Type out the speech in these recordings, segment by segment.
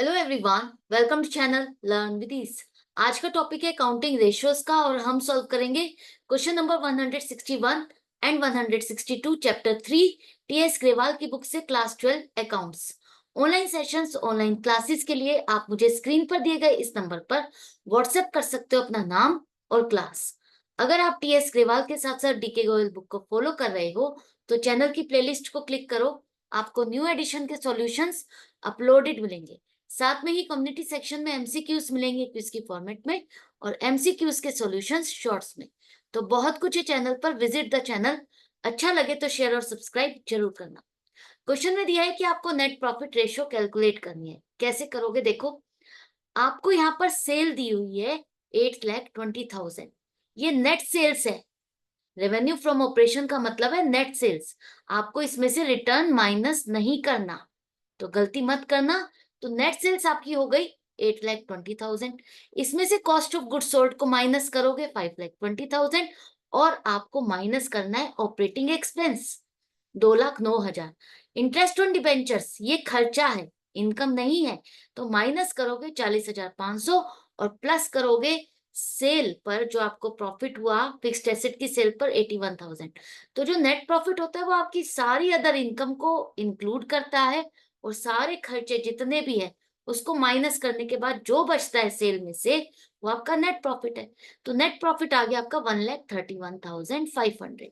Hello everyone, welcome to channel learn with ease. आज का topic है काउंटिंग रेशियोज का और हम सॉल्व करेंगे क्वेश्चन नंबर 161 एंड 162 चैप्टर 3 टीएस ग्रेवाल की बुक से class 12 accounts. Online sessions, online classes के लिए आप मुझे स्क्रीन पर दिए गए इस नंबर पर व्हाट्सएप कर सकते हो अपना नाम और क्लास। अगर आप टीएस ग्रेवाल के साथ साथ डीके गोयल बुक को फॉलो कर रहे हो तो चैनल की प्लेलिस्ट को क्लिक करो, आपको न्यू एडिशन के सॉल्यूशंस अपलोडेड मिलेंगे। साथ में ही कम्युनिटी सेक्शन में एमसीक्यूज मिलेंगे क्विज की फॉर्मेट में और एमसीक्यूज के सॉल्यूशंस शॉर्ट्स में। तो बहुत कुछ है चैनल पर, विजिट द चैनल। अच्छा लगे तो शेयर और सब्सक्राइब जरूर करना। क्वेश्चन में दिया है कि आपको नेट प्रॉफिट रेशियो कैलकुलेट करनी है। कैसे करोगे? देखो, आपको यहाँ पर सेल दी हुई है 8,20,000। ये नेट सेल्स है। रेवेन्यू फ्रॉम ऑपरेशन का मतलब है नेट सेल्स। आपको इसमें से रिटर्न माइनस नहीं करना, तो गलती मत करना। तो नेट सेल्स आपकी हो गई 8,20,000। इसमें से कॉस्ट ऑफ गुड सोल्ड को माइनस करोगे 5,20,000 और आपको माइनस करना है operating expense 2,09,000। Interest on debentures ये खर्चा है, इनकम नहीं है, तो माइनस करोगे 40,500 और प्लस करोगे सेल पर जो आपको प्रॉफिट हुआ फिक्स्ड एसेट की सेल पर 81,000। तो जो नेट प्रॉफिट होता है वो आपकी सारी अदर इनकम को इंक्लूड करता है और सारे खर्चे जितने भी है उसको माइनस करने के बाद जो बचता है सेल में से वो आपका नेट प्रॉफिट है। तो नेट प्रॉफिट आ गया आपका 1,31,500।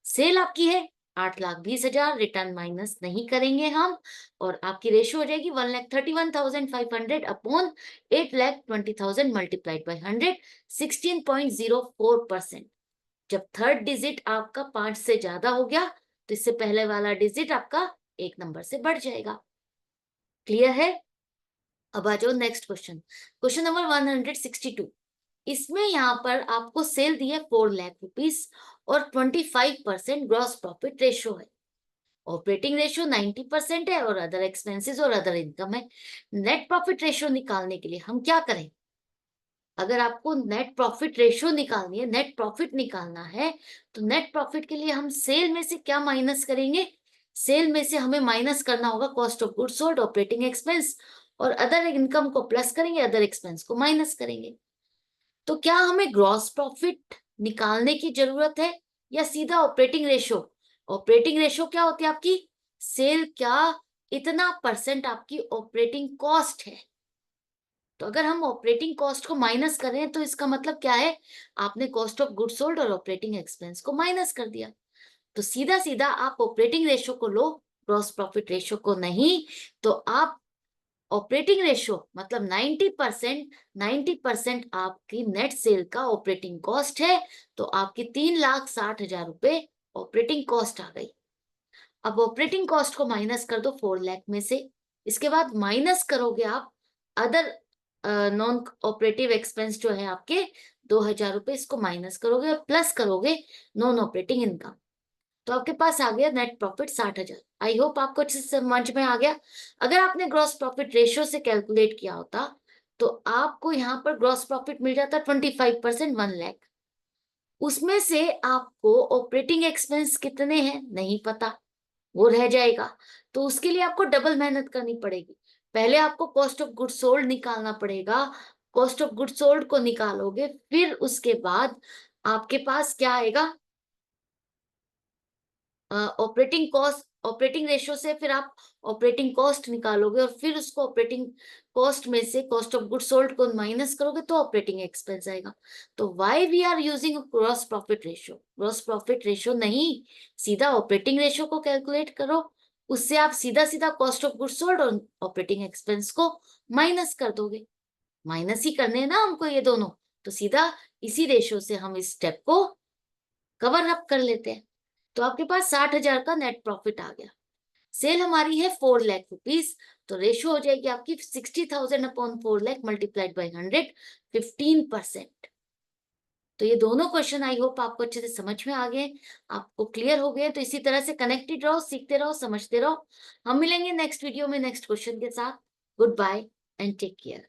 सेल आपकी है 8,20,000, रिटर्न माइनस नहीं करेंगे हम और आपकी रेशियो हो जाएगी 1,31,500 अपॉन 8,20,000 मल्टीप्लाइड बाई 100, 16.04%। जब थर्ड डिजिट आपका 5 से ज्यादा हो गया तो इससे पहले वाला डिजिट आपका एक नंबर से बढ़ जाएगा। क्लियर है? अब आ जाओ नेक्स्ट क्वेश्चन, क्वेश्चन नंबर 162। इसमें यहाँ पर आपको सेल दी है 4,00,000 रुपीज और 25% ग्रॉस प्रॉफिट रेशियो है। ऑपरेटिंग रेशियो 90% है और अदर एक्सपेंसेस और अदर इनकम है। नेट प्रॉफिट रेशियो निकालने के लिए हम क्या करें? अगर आपको नेट प्रॉफिट रेशियो निकालनी है, नेट प्रॉफिट निकालना है, तो नेट प्रॉफिट के लिए हम सेल में से क्या माइनस करेंगे? सेल में से हमें माइनस करना होगा cost of goods sold, operating expense और अदर इनकम को प्लस करेंगे, अदर एक्सपेंस को माइनस करेंगे। तो क्या हमें ग्रॉस प्रॉफिट निकालने की जरूरत है या सीधा ऑपरेटिंग रेशियो? ऑपरेटिंग रेशियो क्या होती है आपकी? सेल क्या इतना परसेंट आपकी ऑपरेटिंग कॉस्ट है। तो अगर हम ऑपरेटिंग कॉस्ट को माइनस कर रहे हैं तो इसका मतलब क्या है? आपने कॉस्ट ऑफ गुड सोल्ड और ऑपरेटिंग एक्सपेंस को माइनस कर दिया। तो सीधा सीधा आप ऑपरेटिंग रेशियो को लो, ग्रॉस प्रॉफिट रेशियो को नहीं। तो आप ऑपरेटिंग रेशियो मतलब 90% आपकी नेट सेल का ऑपरेटिंग कॉस्ट है। तो आपकी 3,60,000 रुपए ऑपरेटिंग कॉस्ट आ गई। अब ऑपरेटिंग कॉस्ट को माइनस कर दो 4,00,000 में से। इसके बाद माइनस करोगे आप अदर नॉन ऑपरेटिव एक्सपेंस जो है आपके 2,000 रुपए, इसको माइनस करोगे और प्लस करोगे नॉन ऑपरेटिंग इनकम। तो आपके पास आ गया नेट प्रॉफिट 60,000। आई होप आपको अच्छे से समझ में आ गया। अगर आपने ग्रॉस प्रॉफिट रेशियो से कैलकुलेट किया होता तो आपको यहाँ पर ग्रॉस प्रॉफिट मिल जाता 25%, 1,00,000। उसमें से आपको ऑपरेटिंग एक्सपेंस कितने हैं नहीं पता, वो रह जाएगा। तो उसके लिए आपको डबल मेहनत करनी पड़ेगी। पहले आपको कॉस्ट ऑफ गुड सोल्ड निकालना पड़ेगा। कॉस्ट ऑफ गुड सोल्ड को निकालोगे, फिर उसके बाद आपके पास क्या आएगा? ऑपरेटिंग कॉस्ट, ऑपरेटिंग रेशियो से फिर आप ऑपरेटिंग कॉस्ट निकालोगे और फिर उसको ऑपरेटिंग कॉस्ट में से कॉस्ट ऑफ गुड सोल्ड को माइनस करोगे तो ऑपरेटिंग एक्सपेंस आएगा। तो why we are using gross profit ratio? Gross profit ratio नहीं, सीधा ऑपरेटिंग रेशियो को कैलकुलेट करो। उससे आप सीधा सीधा कॉस्ट ऑफ गुड सोल्ड और ऑपरेटिंग एक्सपेंस को माइनस कर दोगे। माइनस ही करने हैं ना हमको ये दोनों, तो सीधा इसी रेशियो से हम इस स्टेप को कवर अप कर लेते हैं। तो आपके पास 60,000 का नेट प्रॉफिट आ गया। सेल हमारी है 4,00,000 रुपीज, तो रेशियो हो जाएगी आपकी 60,000 अपॉन 4,00,000 मल्टीप्लाइड बाई 100, 15%। तो ये दोनों क्वेश्चन आई होप आपको अच्छे से समझ में आ गए, आपको क्लियर हो गए। तो इसी तरह से कनेक्टेड रहो, सीखते रहो, समझते रहो। हम मिलेंगे नेक्स्ट वीडियो में नेक्स्ट क्वेश्चन के साथ। Goodbye and take care.